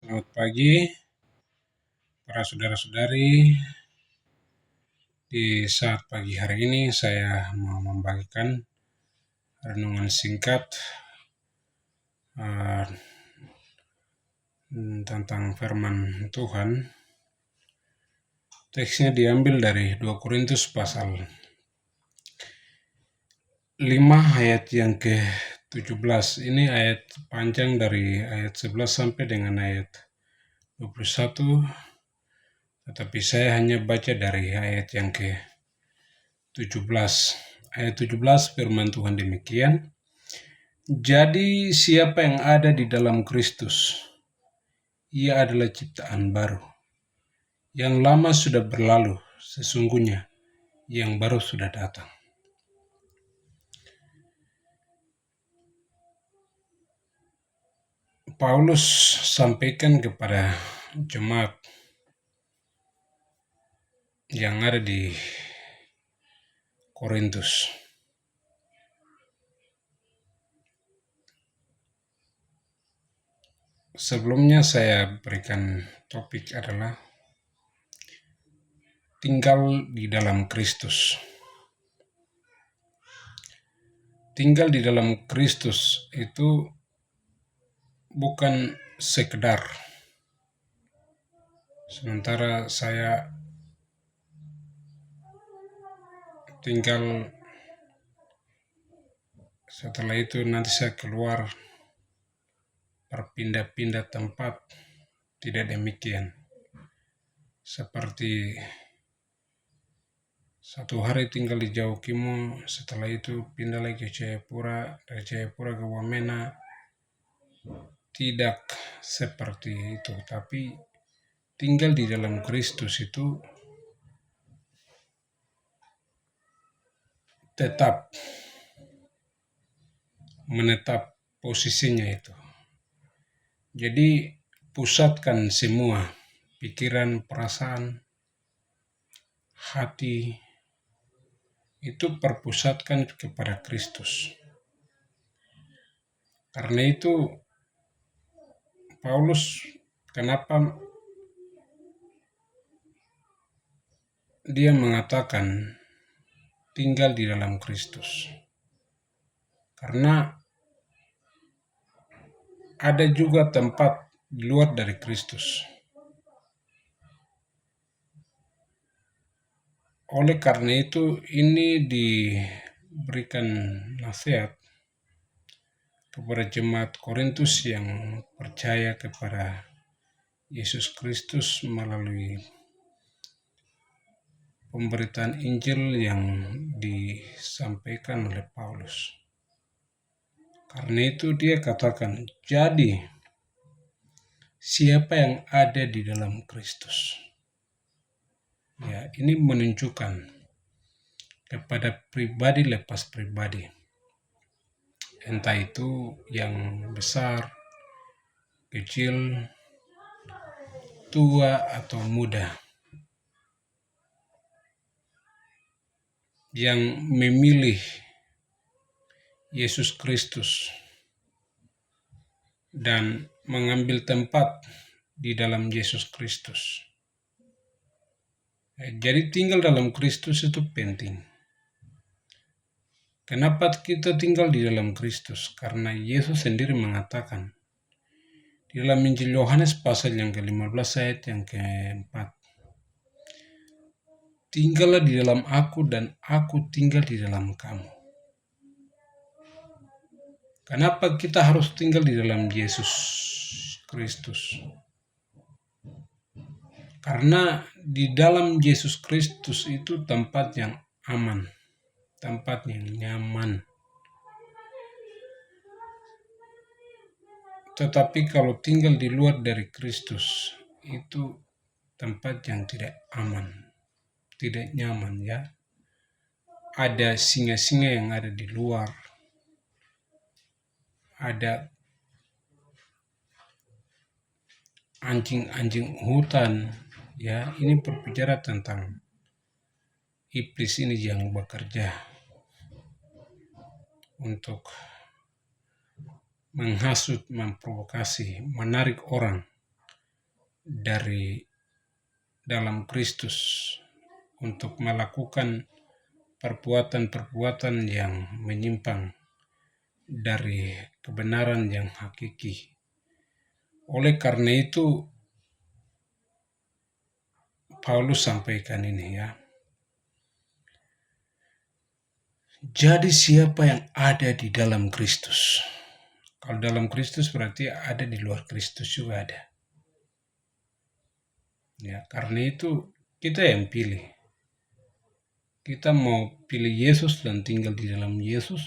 Selamat pagi, para saudara-saudari. Di saat pagi hari ini saya mau membagikan renungan singkat tentang firman Tuhan. Teksnya diambil dari 2 Korintus pasal 5 ayat yang ke-17. Ini ayat panjang dari ayat 11 sampai dengan ayat 21. Tetapi saya hanya baca dari ayat yang ke-17. Ayat 17 firman Tuhan demikian. Jadi siapa yang ada di dalam Kristus, ia adalah ciptaan baru. Yang lama sudah berlalu, sesungguhnya yang baru sudah datang. Paulus sampaikan kepada jemaat yang ada di Korintus. Sebelumnya saya berikan topik adalah tinggal di dalam Kristus. Tinggal di dalam Kristus itu bukan sekedar. Sementara saya tinggal, setelah itu nanti saya keluar berpindah-pindah tempat. Tidak demikian. Seperti satu hari tinggal di Jaukimo, setelah itu pindah lagi ke Jayapura, dari Jayapura ke Wamena. Tidak seperti itu, tapi tinggal di dalam Kristus itu tetap menetap posisinya itu. Jadi pusatkan semua pikiran, perasaan, hati itu perpusatkan kepada Kristus. Karena itu Paulus kenapa dia mengatakan tinggal di dalam Kristus? Karena ada juga tempat di luar dari Kristus. Oleh karena itu ini diberikan nasihat kepada jemaat Korintus yang percaya kepada Yesus Kristus melalui pemberitaan Injil yang disampaikan oleh Paulus. Karena itu dia katakan, jadi siapa yang ada di dalam Kristus. Ya, ini menunjukkan kepada pribadi lepas pribadi. Entah itu yang besar, kecil, tua atau muda. Yang memilih Yesus Kristus dan mengambil tempat di dalam Yesus Kristus. Jadi tinggal dalam Kristus itu penting. Kenapa kita tinggal di dalam Kristus? Karena Yesus sendiri mengatakan di dalam Injil Yohanes pasal yang ke-15 ayat yang ke-4. Tinggallah di dalam aku dan aku tinggal di dalam kamu. Kenapa kita harus tinggal di dalam Yesus Kristus? Karena di dalam Yesus Kristus itu tempat yang aman, tempat yang nyaman. Tetapi kalau tinggal di luar dari Kristus, itu tempat yang tidak aman, tidak nyaman ya. Ada singa-singa yang ada di luar, ada anjing-anjing hutan ya. Ini berbicara tentang iblis ini yang bekerja untuk menghasut, memprovokasi, menarik orang dari dalam Kristus untuk melakukan perbuatan-perbuatan yang menyimpang dari kebenaran yang hakiki. Oleh karena itu, Paulus sampaikan ini ya. Jadi siapa yang ada di dalam Kristus? Kalau dalam Kristus berarti ada di luar Kristus juga ada. Ya, karena itu kita yang pilih. Kita mau pilih Yesus dan tinggal di dalam Yesus,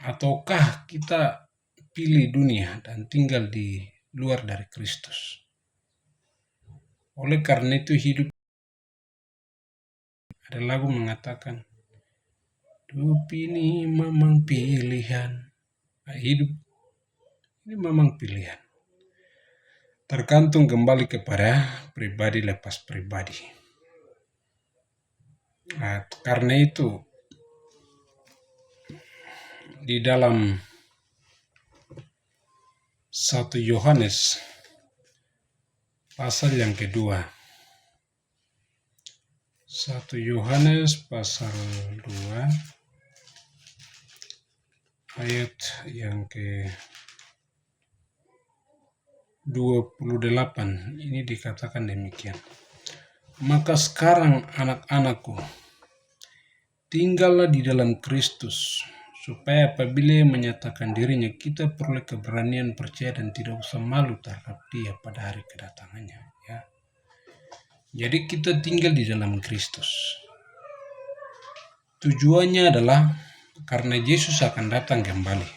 ataukah kita pilih dunia dan tinggal di luar dari Kristus? Oleh karena itu hidup, ada lagu mengatakan, hidup ini memang pilihan. Nah, hidup ini memang pilihan. Tergantung kembali kepada pribadi lepas pribadi. Nah, karena itu di dalam 1 Yohanes pasal yang kedua, 1 Yohanes pasal 2 ayat yang ke 28 ini dikatakan demikian. Maka sekarang anak-anakku, tinggallah di dalam Kristus, supaya apabila ia menyatakan dirinya, kita peroleh keberanian percaya dan tidak usah malu terhadap dia pada hari kedatangannya. Ya. Jadi kita tinggal di dalam Kristus. Tujuannya adalah karena Yesus akan datang kembali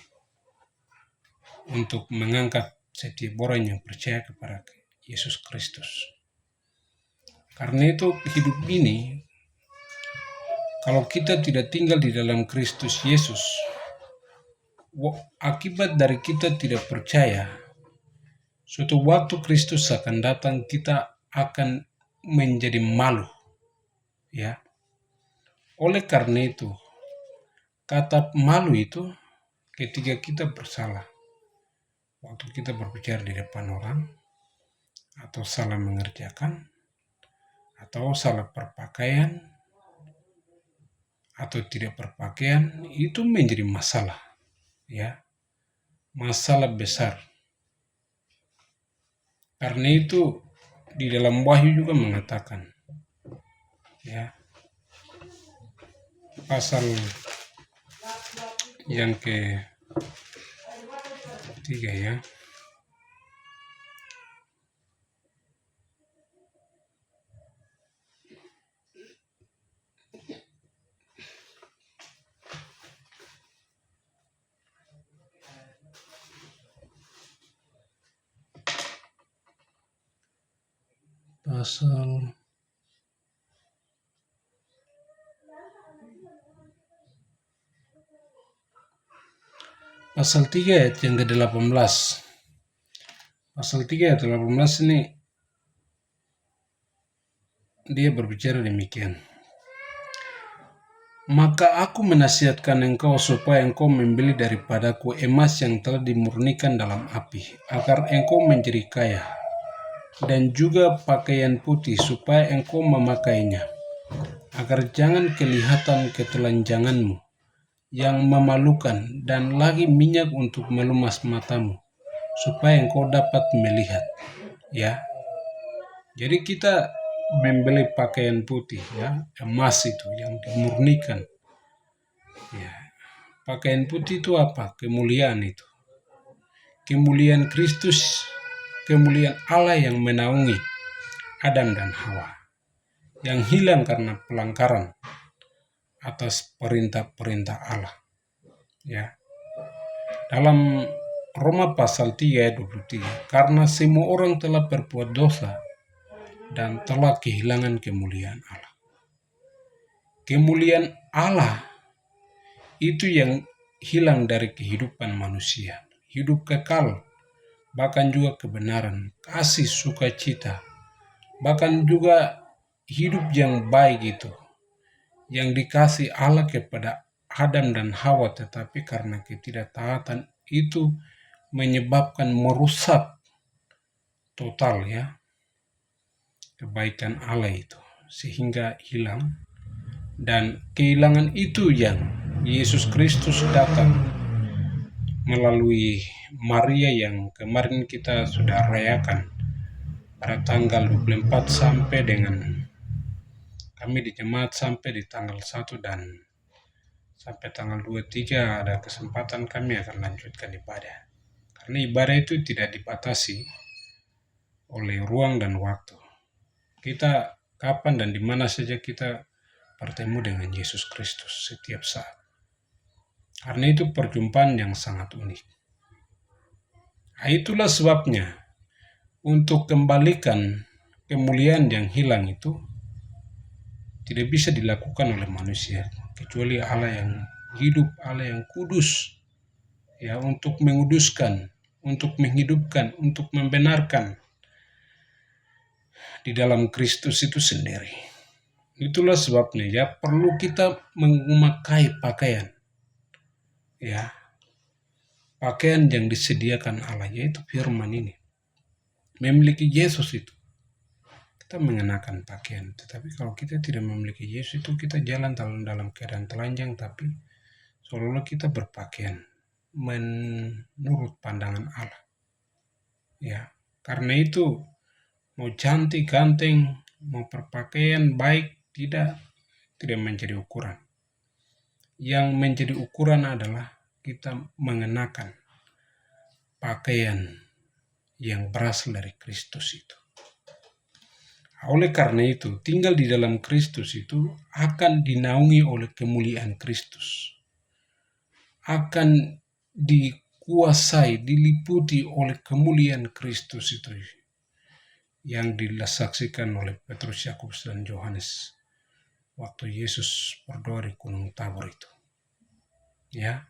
untuk mengangkat setiap orang yang percaya kepada Yesus Kristus. Karena itu hidup ini, kalau kita tidak tinggal di dalam Kristus Yesus, akibat dari kita tidak percaya, suatu waktu Kristus akan datang, kita akan menjadi malu. Ya. Oleh karena itu, kata malu itu ketika kita bersalah. Waktu kita berbicara di depan orang, atau salah mengerjakan, atau salah berpakaian, atau tidak berpakaian, itu menjadi masalah. Ya, masalah besar. Karena itu di dalam Wahyu juga mengatakan, ya, pasal yang ke-3 ya. Pasal 3 ayat yang ke-18. Pasal 3 ayat 18 ini dia berbicara demikian. Maka aku menasihatkan engkau supaya engkau membeli daripadaku emas yang telah dimurnikan dalam api, agar engkau menjadi kaya, dan juga pakaian putih supaya engkau memakainya, agar jangan kelihatan ketelanjanganmu yang memalukan, dan lagi minyak untuk melumas matamu, supaya engkau dapat melihat. Ya, jadi kita membeli pakaian putih, ya, emas itu yang dimurnikan. Ya, pakaian putih itu apa? Kemuliaan itu. Kemuliaan Kristus, kemuliaan Allah yang menaungi Adam dan Hawa, yang hilang karena pelanggaran atas perintah-perintah Allah. Ya. Dalam Roma pasal 3 ayat 23, karena semua orang telah berbuat dosa dan telah kehilangan kemuliaan Allah. Kemuliaan Allah itu yang hilang dari kehidupan manusia. Hidup kekal, bahkan juga kebenaran, kasih, sukacita, bahkan juga hidup yang baik itu, yang dikasih Allah kepada Adam dan Hawa, tetapi karena ketidaktaatan itu menyebabkan merusak total ya, kebaikan Allah itu sehingga hilang, dan kehilangan itu yang Yesus Kristus datang melalui Maria yang kemarin kita sudah rayakan pada tanggal 24 sampai dengan kami di jemaat sampai di tanggal 1 dan sampai tanggal 23 ada kesempatan kami akan lanjutkan ibadah. Karena ibadah itu tidak dibatasi oleh ruang dan waktu. Kita kapan dan di mana saja kita bertemu dengan Yesus Kristus setiap saat. Karena itu perjumpaan yang sangat unik. Nah, itulah sebabnya untuk kembalikan kemuliaan yang hilang itu tidak bisa dilakukan oleh manusia kecuali Allah yang hidup, Allah yang kudus, ya, untuk menguduskan, untuk menghidupkan, untuk membenarkan di dalam Kristus itu sendiri. Itulah sebabnya ya perlu kita memakai pakaian, ya, pakaian yang disediakan Allah, yaitu firman ini. Memiliki Yesus itu kita mengenakan pakaian. Tetapi kalau kita tidak memiliki Yesus itu kita jalan dalam keadaan telanjang, tapi seolah-olah kita berpakaian menurut pandangan Allah. Ya, karena itu mau cantik, ganteng, mau berpakaian baik, tidak menjadi ukuran. Yang menjadi ukuran adalah kita mengenakan pakaian yang berasal dari Kristus itu. Oleh karena itu, tinggal di dalam Kristus itu akan dinaungi oleh kemuliaan Kristus. Akan dikuasai, diliputi oleh kemuliaan Kristus itu yang disaksikan oleh Petrus, Yakobus, dan Yohanes waktu Yesus berdoa di Gunung Tabor itu. Ya,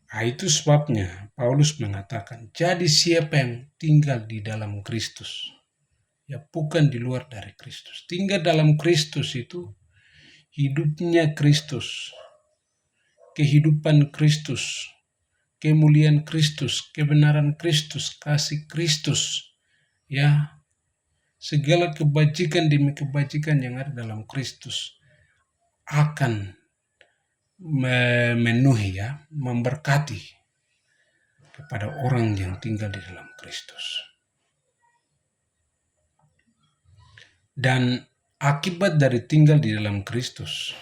nah, itu sebabnya Paulus mengatakan, jadi siapa yang tinggal di dalam Kristus, ya bukan di luar dari Kristus. Tinggal dalam Kristus itu hidupnya Kristus, kehidupan Kristus, kemuliaan Kristus, kebenaran Kristus, kasih Kristus, ya, segala kebajikan demi kebajikan yang ada dalam Kristus akan memenuhi, ya, memberkati kepada orang yang tinggal di dalam Kristus. Dan akibat dari tinggal di dalam Kristus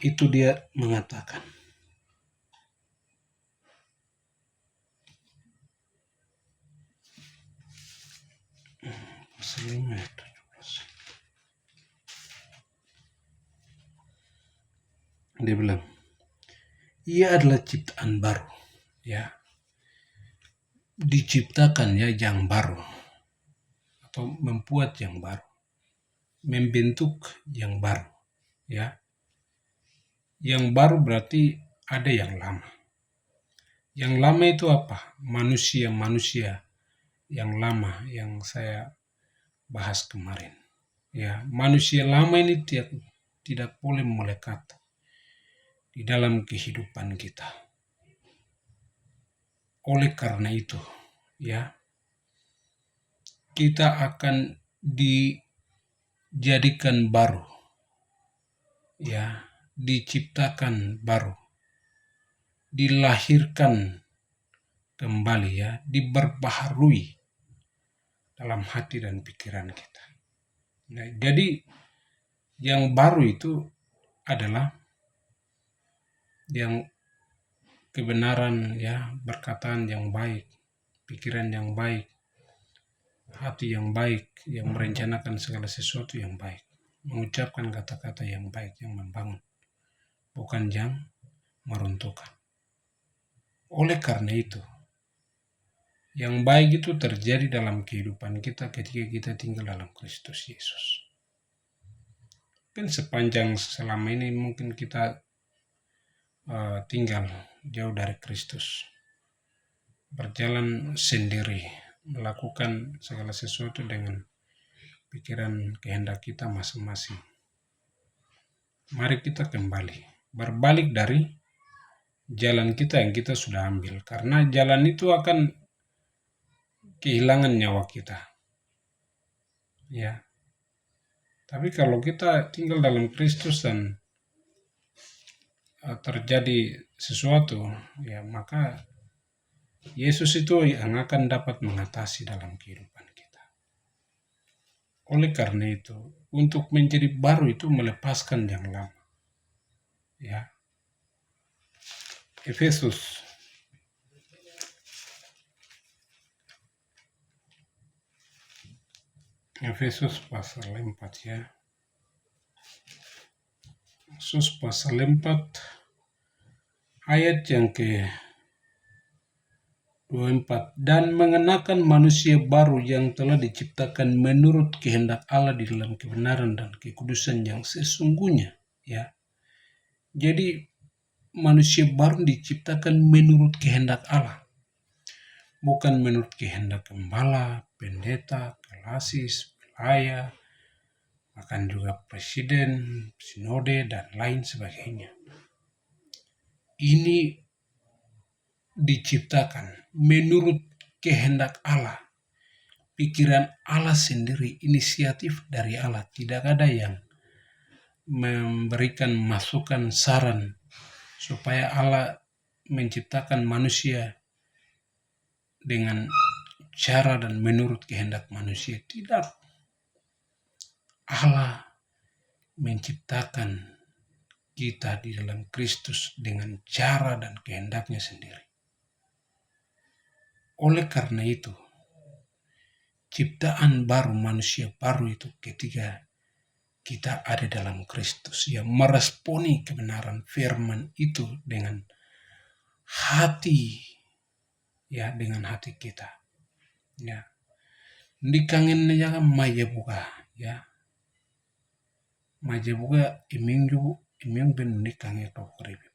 itu dia mengatakan, dia bilang, ia adalah ciptaan baru, ya, diciptakan ya yang baru, atau membuat yang baru, membentuk yang baru, ya. Yang baru berarti ada yang lama. Yang lama itu apa? Manusia yang lama yang saya bahas kemarin. Ya, manusia lama ini tidak boleh melekat di dalam kehidupan kita. Oleh karena itu, ya, kita akan dijadikan baru, ya, diciptakan baru, dilahirkan kembali, ya, diperbaharui dalam hati dan pikiran kita. Nah, jadi yang baru itu adalah yang kebenaran, ya, perkataan yang baik, pikiran yang baik, hati yang baik, yang merencanakan segala sesuatu yang baik, mengucapkan kata-kata yang baik, yang membangun, bukan yang meruntuhkan. Oleh karena itu, yang baik itu terjadi dalam kehidupan kita ketika kita tinggal dalam Kristus Yesus. Kan sepanjang selama ini mungkin kita tinggal jauh dari Kristus, berjalan sendiri, melakukan segala sesuatu dengan pikiran kehendak kita masing-masing. Mari kita kembali, berbalik dari jalan kita yang kita sudah ambil, karena jalan itu akan kehilangan nyawa kita. Ya. Tapi kalau kita tinggal dalam Kristus dan terjadi sesuatu, ya maka Yesus itu yang akan dapat mengatasi dalam kehidupan kita. Oleh karena itu, untuk menjadi baru itu melepaskan yang lama. Ya. Efesus pasal 4 ya. Efesus pasal 4 ayat yang ke-24. Dan mengenakan manusia baru yang telah diciptakan menurut kehendak Allah di dalam kebenaran dan kekudusan yang sesungguhnya. Ya. Jadi manusia baru diciptakan menurut kehendak Allah. Bukan menurut kehendak gembala, pendeta, kelasis, pelaya, bahkan juga presiden, sinode, dan lain sebagainya. Ini diciptakan menurut kehendak Allah. Pikiran Allah sendiri, inisiatif dari Allah. Tidak ada yang memberikan masukan saran supaya Allah menciptakan manusia dengan cara dan menurut kehendak manusia. Tidak. Allah menciptakan kita di dalam Kristus dengan cara dan kehendaknya sendiri. Oleh karena itu, ciptaan baru, manusia baru itu ketika kita ada dalam Kristus, yang meresponi kebenaran firman itu dengan hati, ya, dengan hati kita. Ya. Dikangen jangan maja buka, ya. Maja buka iming ben dikangen to kribi.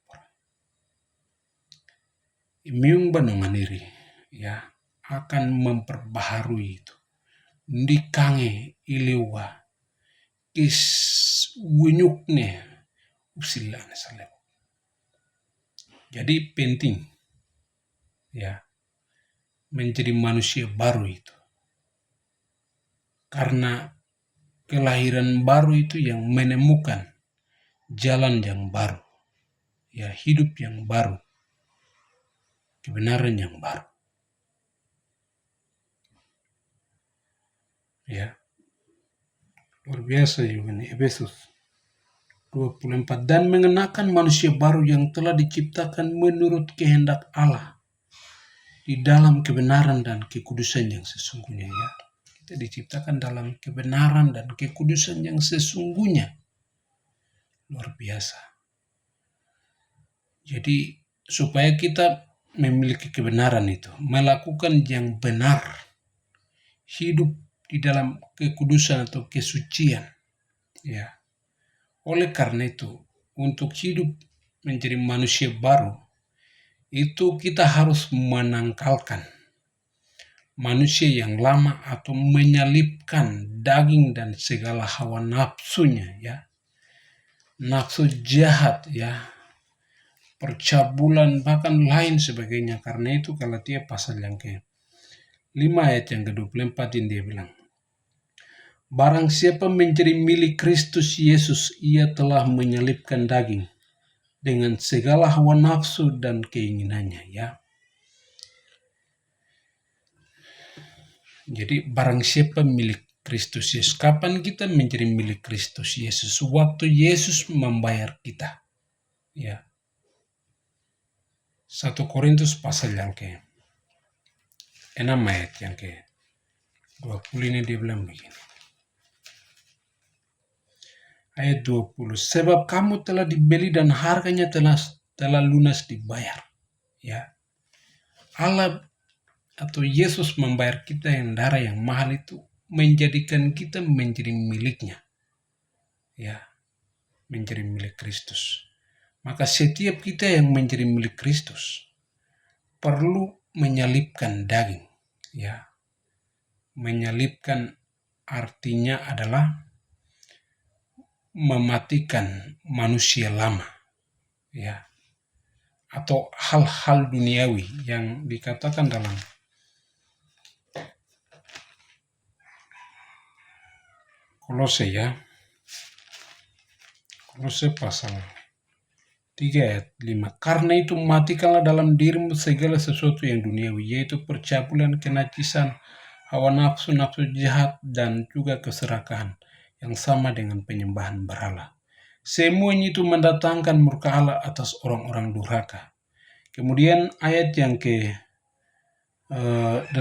Iming banonganiri, ya, akan memperbaharui itu. Dikange iliwa is winyukne usilane salep. Jadi penting, ya, menjadi manusia baru itu. Karena kelahiran baru itu yang menemukan jalan yang baru, ya, hidup yang baru, kebenaran yang baru. Ya. Luar biasa juga nih Efesus 24. Dan mengenakan manusia baru yang telah diciptakan menurut kehendak Allah di dalam kebenaran dan kekudusan yang sesungguhnya, ya. Kita diciptakan dalam kebenaran dan kekudusan yang sesungguhnya. Luar biasa. Jadi supaya kita memiliki kebenaran itu, melakukan yang benar, hidup di dalam kekudusan atau kesucian, ya. Oleh karena itu, untuk hidup menjadi manusia baru, itu kita harus menangkalkan manusia yang lama atau menyalipkan daging dan segala hawa nafsunya, ya. Nafsu jahat, ya. Percabulan, bahkan lain sebagainya. Karena itu Galatia pasal yang ke-5 ayat yang ke-24 ini dia bilang, barang siapa menjadi milik Kristus Yesus, ia telah menyalipkan daging dengan segala hawa nafsu dan keinginannya, ya. Jadi barang siapa milik Kristus Yesus. Kapan kita menjadi milik Kristus Yesus? Waktu Yesus membayar kita, ya. 1 Korintus pasal yang ke-6 ayat yang ke-20 ini dia bilang begini. Ayat 20, sebab kamu telah dibeli dan harganya telah lunas dibayar, ya. Allah atau Yesus membayar kita yang darah yang mahal itu, menjadikan kita menjadi miliknya, ya, menjadi milik Kristus. Maka setiap kita yang menjadi milik Kristus perlu menyalipkan daging, ya. Menyalipkan artinya adalah mematikan manusia lama, ya, atau hal-hal duniawi yang dikatakan dalam Kolose ya, Kolose pasal 3 ayat 5. Karena itu matikanlah dalam dirimu segala sesuatu yang duniawi, yaitu percabulan, kenajisan, hawa nafsu, nafsu jahat, dan juga keserakahan yang sama dengan penyembahan berhala. Semuanya itu mendatangkan murka Allah atas orang-orang durhaka. Kemudian ayat yang ke 8.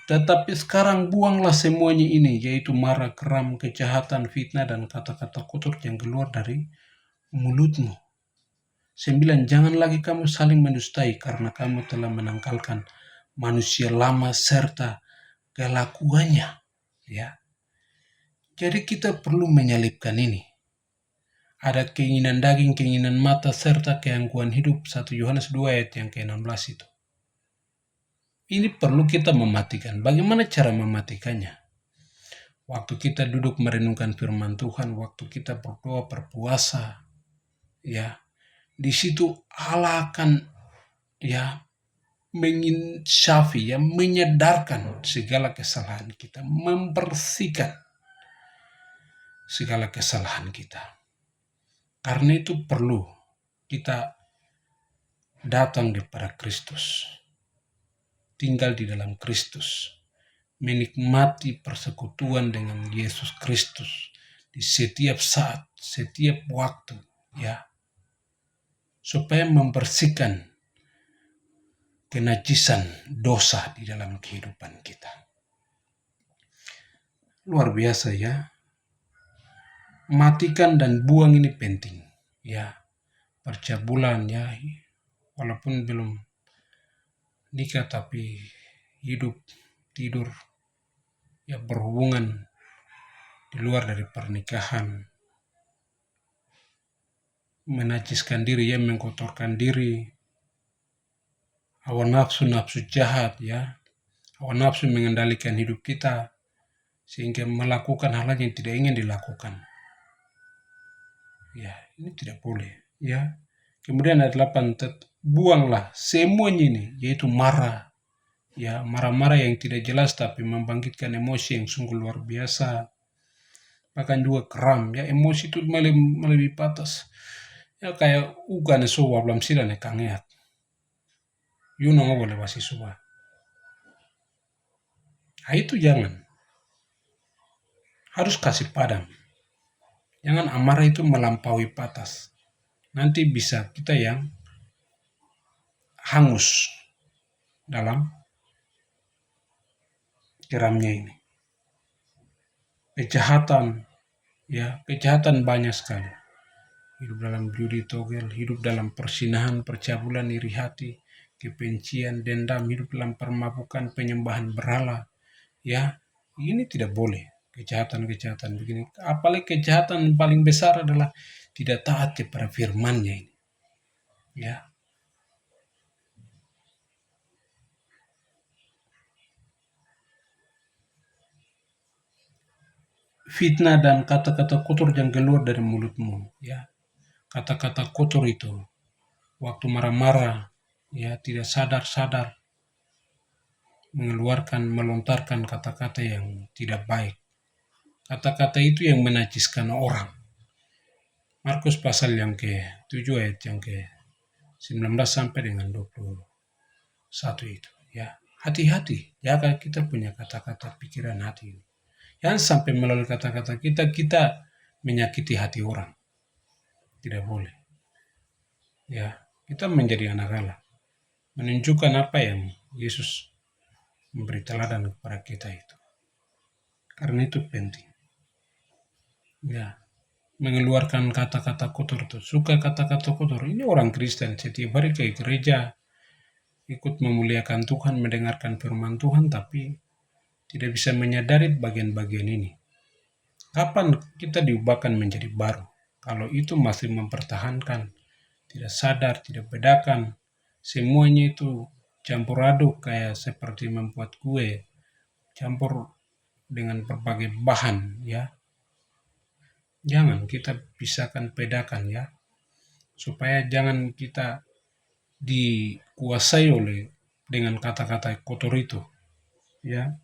Tetapi sekarang buanglah semuanya ini, yaitu marah, geram, kejahatan, fitnah, dan kata-kata kotor yang keluar dari mulutmu. 9. Jangan lagi kamu saling mendustai karena kamu telah menangkalkan manusia lama serta kelakuannya. Ya. Jadi kita perlu menyelipkan ini. Ada keinginan daging, keinginan mata, serta keangkuhan hidup. 1 Yohanes 2 ayat yang ke-16 itu. Ini perlu kita mematikan. Bagaimana cara mematikannya? Waktu kita duduk merenungkan firman Tuhan, waktu kita berdoa, berpuasa, ya, di situ Allah akan ya menginsafi, ya, menyadarkan segala kesalahan kita, membersihkan segala kesalahan kita. Karena itu perlu kita datang kepada Kristus, tinggal di dalam Kristus, menikmati persekutuan dengan Yesus Kristus di setiap saat, setiap waktu, ya, supaya membersihkan kenajisan dosa di dalam kehidupan kita. Luar biasa ya. Matikan dan buang ini penting. Ya, percabulan ya, walaupun belum nikah tapi hidup, tidur, ya, berhubungan di luar dari pernikahan, menajiskan diri, ya, mengkotorkan diri, hawa nafsu, nafsu jahat, ya, hawa nafsu mengendalikan hidup kita sehingga melakukan hal yang tidak ingin dilakukan. Ya, ini tidak boleh, ya. Kemudian ayat 8, buanglah semuanya ini, yaitu marah, ya, marah-marah yang tidak jelas tapi membangkitkan emosi yang sungguh luar biasa. Bahkan juga geram, ya, emosi itu melebihi batas. Ya, kayak ugane suwa belum sila ne kangeat. Yuno nggak boleh wasi suwa. Nah, itu jangan. Harus kasih padam. Jangan amarah itu melampaui batas. Nanti bisa kita yang hangus dalam geramnya ini. Kejahatan, ya, kejahatan banyak sekali. Hidup dalam judi togel, hidup dalam persinahan, percabulan, iri hati, kebencian, dendam, hidup dalam permabukan, penyembahan berhala. Ya, ini tidak boleh. Kejahatan-kejahatan begini. Apalagi kejahatan paling besar adalah tidak taat kepada firman-Nya ini. Ya. Fitnah dan kata-kata kotor yang keluar dari mulutmu, ya. Kata-kata kotor itu waktu marah-marah, ya, tidak sadar-sadar mengeluarkan, melontarkan kata-kata yang tidak baik. Kata-kata itu yang menajiskan orang. Markus pasal yang ke-7 ayat yang ke-19 sampai dengan 21 itu, ya. Hati-hati, jaga kita punya kata-kata, pikiran, hati ini. Jangan sampai melalui kata-kata kita menyakiti hati orang. Tidak boleh. Ya, kita menjadi anak Allah. Menunjukkan apa yang Yesus memberi teladan kepada kita itu. Karena itu penting. Ya, mengeluarkan kata-kata kotor itu. Suka kata-kata kotor. Ini orang Kristen setiap hari ke gereja, ikut memuliakan Tuhan, mendengarkan firman Tuhan, tapi tidak bisa menyadari bagian-bagian ini. Kapan kita diubahkan menjadi baru? Kalau itu masih mempertahankan, tidak sadar, tidak bedakan, semuanya itu campur aduk kayak seperti membuat kue, campur dengan berbagai bahan, ya. Jangan kita pisahkan, bedakan, ya. Supaya jangan kita dikuasai oleh dengan kata-kata kotor itu, ya.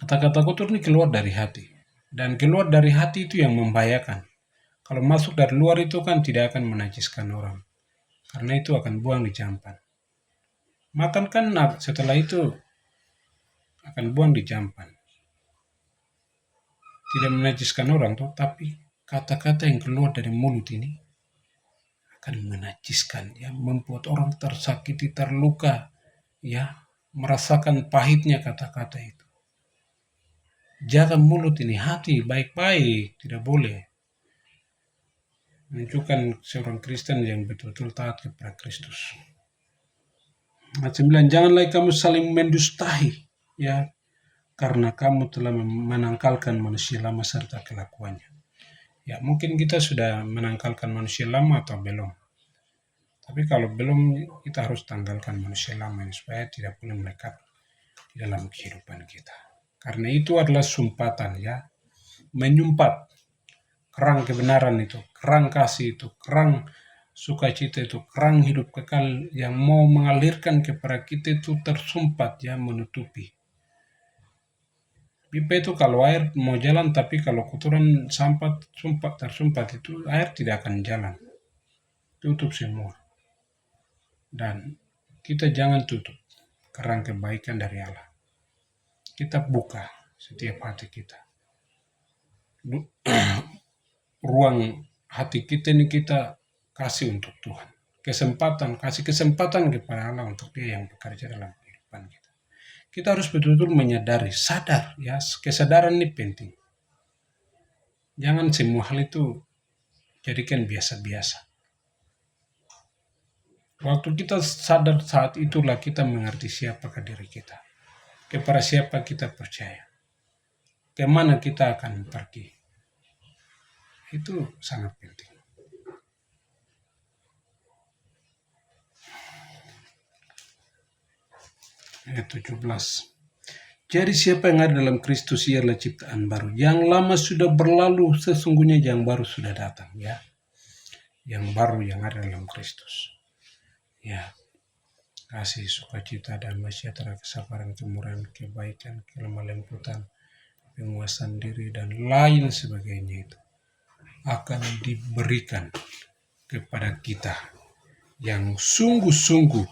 Kata-kata kotor ini keluar dari hati. Dan keluar dari hati itu yang membahayakan. Kalau masuk dari luar itu kan tidak akan menajiskan orang. Karena itu akan buang di jampan. Makan kan setelah itu akan buang di jampan. Tidak menajiskan orang tuh, tapi kata-kata yang keluar dari mulut ini akan menajiskan, ya, membuat orang tersakiti, terluka, ya, merasakan pahitnya kata-kata itu. Jaga mulut ini, hati baik-baik, tidak boleh menunjukkan seorang Kristen yang betul-betul taat kepada Kristus. Ayat 9, janganlah kamu saling mendustahi, ya, karena kamu telah menangkalkan manusia lama serta kelakuannya. Ya, mungkin kita sudah menangkalkan manusia lama atau belum. Tapi kalau belum, kita harus tanggalkan manusia lama ini supaya tidak boleh melekat di dalam kehidupan kita. Karena itu adalah sumpatan, ya. Menyumpat kerang kebenaran itu, kerang kasih itu, kerang sukacita itu, kerang hidup kekal yang mau mengalirkan kepada kita itu tersumpat, ya, menutupi. Pipa itu kalau air mau jalan, tapi kalau kotoran tersumpat itu air tidak akan jalan. Tutup semua. Dan kita jangan tutup kerang kebaikan dari Allah. Kita buka setiap hati kita. Ruang hati kita ini kita kasih untuk Tuhan. Kasih kesempatan kepada Allah untuk Dia yang bekerja dalam kehidupan kita. Kita harus betul-betul menyadari, sadar, ya, kesadaran ini penting. Jangan semua hal itu jadikan biasa-biasa. Waktu kita sadar saat itulah kita mengerti siapakah diri kita. Kepada siapa kita percaya. Kemana kita akan pergi. Itu sangat penting. Ayat 17. Jadi siapa yang ada dalam Kristus ialah ciptaan baru. Yang lama sudah berlalu, sesungguhnya yang baru sudah datang, ya. Yang baru yang ada dalam Kristus. Ya. Kasih, sukacita, damai sejahtera, kesabaran, kemurahan, kebaikan, kelemah lembutan, penguasaan diri, dan lain sebagainya itu akan diberikan kepada kita yang sungguh-sungguh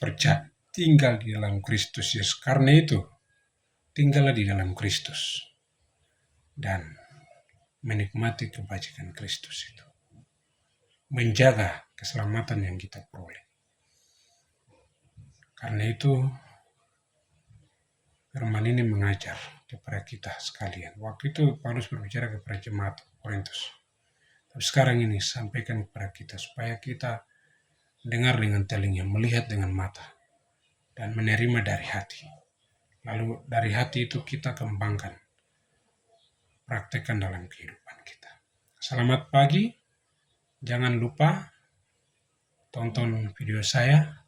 percaya tinggal di dalam Kristus Yesus. Karena itu, tinggallah di dalam Kristus dan menikmati kebajikan Kristus itu. Menjaga keselamatan yang kita peroleh. Karena itu, firman ini mengajar kepada kita sekalian. Waktu itu Paulus berbicara kepada jemaat Korintus. Tapi sekarang ini sampaikan kepada kita supaya kita dengar dengan telinga, melihat dengan mata, dan menerima dari hati. Lalu dari hati itu kita kembangkan, praktekkan dalam kehidupan kita. Selamat pagi, jangan lupa tonton video saya.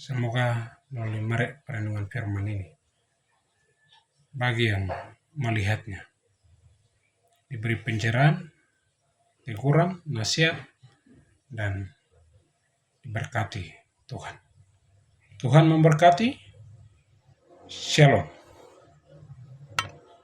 Semoga melalui perenungan firman ini, bagi yang melihatnya, diberi pencerahan, teguran, nasihat, dan diberkati Tuhan. Tuhan memberkati. Shalom.